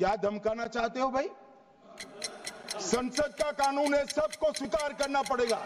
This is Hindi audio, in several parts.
क्या धमकाना चाहते हो भाई? संसद का कानून है, सबको स्वीकार करना पड़ेगा।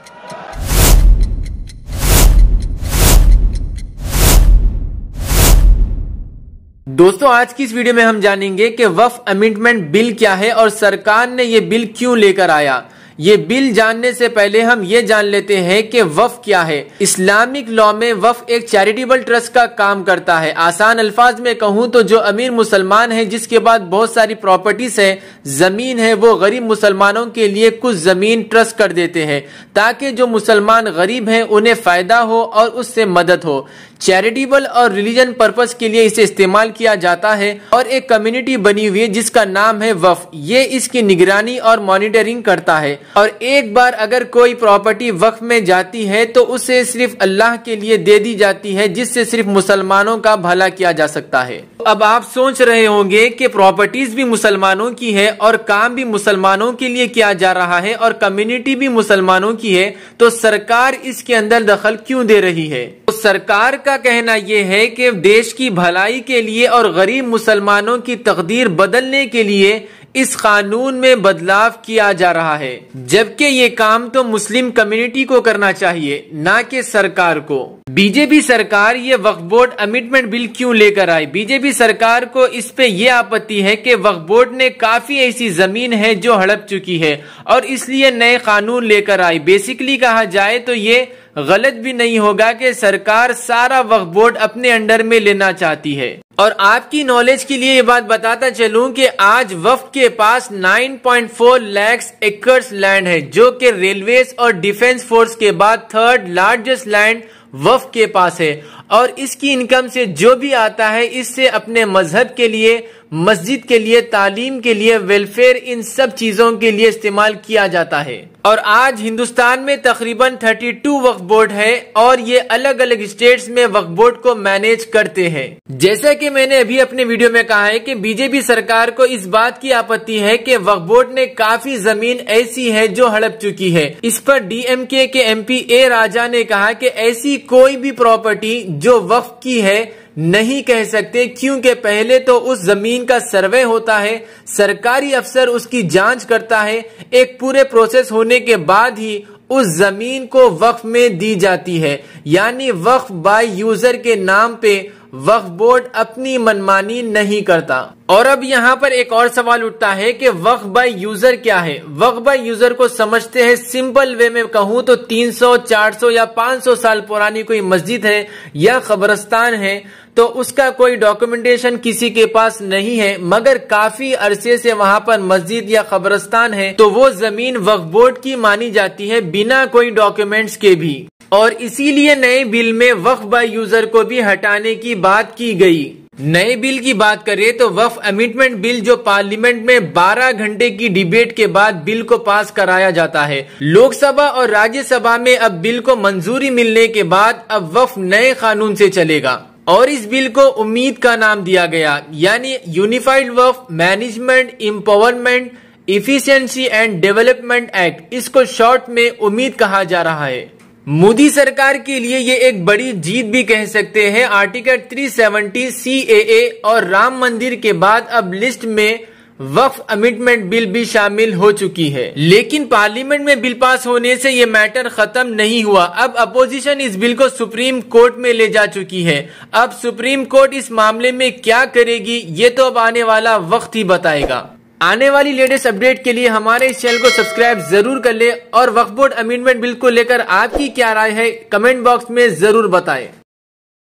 दोस्तों, आज की इस वीडियो में हम जानेंगे कि वक्फ अमेंडमेंट बिल क्या है और सरकार ने ये बिल क्यों लेकर आया। ये बिल जानने से पहले हम ये जान लेते हैं कि वक्फ क्या है। इस्लामिक लॉ में वक्फ एक चैरिटेबल ट्रस्ट का काम करता है। आसान अल्फाज में कहूँ तो जो अमीर मुसलमान है, जिसके पास बहुत सारी प्रॉपर्टीज है, जमीन है, वो गरीब मुसलमानों के लिए कुछ जमीन ट्रस्ट कर देते हैं ताकि जो मुसलमान गरीब हैं उन्हें फायदा हो और उससे मदद हो। चैरिटेबल और रिलीजन पर्पस के लिए इसे इस्तेमाल किया जाता है और एक कम्युनिटी बनी हुई है जिसका नाम है वक्फ। ये इसकी निगरानी और मॉनिटरिंग करता है और एक बार अगर कोई प्रॉपर्टी वक्फ में जाती है तो उसे सिर्फ अल्लाह के लिए दे दी जाती है, जिससे सिर्फ मुसलमानों का भला किया जा सकता है। अब आप सोच रहे होंगे कि प्रॉपर्टीज भी मुसलमानों की है और काम भी मुसलमानों के लिए किया जा रहा है और कम्युनिटी भी मुसलमानों की है, तो सरकार इसके अंदर दखल क्यों दे रही है? तो सरकार का कहना यह है कि देश की भलाई के लिए और गरीब मुसलमानों की तकदीर बदलने के लिए इस कानून में बदलाव किया जा रहा है, जबकि ये काम तो मुस्लिम कम्युनिटी को करना चाहिए, ना कि सरकार को। बीजेपी सरकार ये वक्फ बोर्ड अमेंडमेंट बिल क्यों लेकर आई? बीजेपी सरकार को इस पे ये आपत्ति है कि वक्फ बोर्ड ने काफी ऐसी जमीन है जो हड़प चुकी है और इसलिए नए कानून लेकर आई। बेसिकली कहा जाए तो ये गलत भी नहीं होगा कि सरकार सारा वक्फ बोर्ड अपने अंडर में लेना चाहती है। और आपकी नॉलेज के लिए ये बात बताता चलूं कि आज वक्फ के पास 9.4 लाख एकड़ लैंड है, जो कि रेलवेज और डिफेंस फोर्स के बाद थर्ड लार्जेस्ट लैंड वक्फ के पास है। और इसकी इनकम से जो भी आता है, इससे अपने मजहब के लिए, मस्जिद के लिए, तालीम के लिए, वेलफेयर, इन सब चीजों के लिए इस्तेमाल किया जाता है। और आज हिंदुस्तान में तकरीबन 32 वक्फ बोर्ड है और ये अलग अलग स्टेट्स में वक्फ बोर्ड को मैनेज करते हैं। जैसा कि मैंने अभी अपने वीडियो में कहा है कि बीजेपी सरकार को इस बात की आपत्ति है कि वक्फ बोर्ड ने काफी जमीन ऐसी है जो हड़प चुकी है। इस पर डीएमके के एमपी ए राजा ने कहा कि ऐसी कोई भी प्रॉपर्टी जो वक्फ की है नहीं कह सकते, क्योंकि पहले तो उस जमीन का सर्वे होता है, सरकारी अफसर उसकी जांच करता है, एक पूरे प्रोसेस होने के बाद ही उस जमीन को वक्फ में दी जाती है। यानी वक्फ बाय यूजर के नाम पे वक्फ बोर्ड अपनी मनमानी नहीं करता। और अब यहाँ पर एक और सवाल उठता है कि वक्फ बाय यूजर क्या है? वक्फ बाय यूजर को समझते हैं सिंपल वे में कहूँ तो 300, 400 या 500 साल पुरानी कोई मस्जिद है या कब्रिस्तान है, तो उसका कोई डॉक्यूमेंटेशन किसी के पास नहीं है, मगर काफी अरसे से वहां पर मस्जिद या कब्रिस्तान है, तो वो जमीन वक्फ बोर्ड की मानी जाती है बिना कोई डॉक्यूमेंट्स के भी। और इसीलिए नए बिल में वक्फ बाय यूजर को भी हटाने की बात की गई। नए बिल की बात करें तो वक्फ अमेंडमेंट बिल जो पार्लियामेंट में 12 घंटे की डिबेट के बाद बिल को पास कराया जाता है। लोकसभा और राज्यसभा में अब बिल को मंजूरी मिलने के बाद अब वक्फ नए कानून से चलेगा और इस बिल को उम्मीद का नाम दिया गया, यानी unified Waqf management empowerment efficiency and development act. इसको शॉर्ट में उम्मीद कहा जा रहा है। मोदी सरकार के लिए ये एक बड़ी जीत भी कह सकते हैं। आर्टिकल 370 CAA और राम मंदिर के बाद अब लिस्ट में वक्फ अमेंडमेंट बिल भी शामिल हो चुकी है। लेकिन पार्लियामेंट में बिल पास होने से ये मैटर खत्म नहीं हुआ। अब अपोजिशन इस बिल को सुप्रीम कोर्ट में ले जा चुकी है। अब सुप्रीम कोर्ट इस मामले में क्या करेगी, ये तो अब आने वाला वक्त ही बताएगा। आने वाली लेटेस्ट अपडेट के लिए हमारे इस चैनल को सब्सक्राइब जरूर कर ले और वक्फ बोर्ड अमेंडमेंट बिल को लेकर आपकी क्या राय है कमेंट बॉक्स में जरूर बताएं।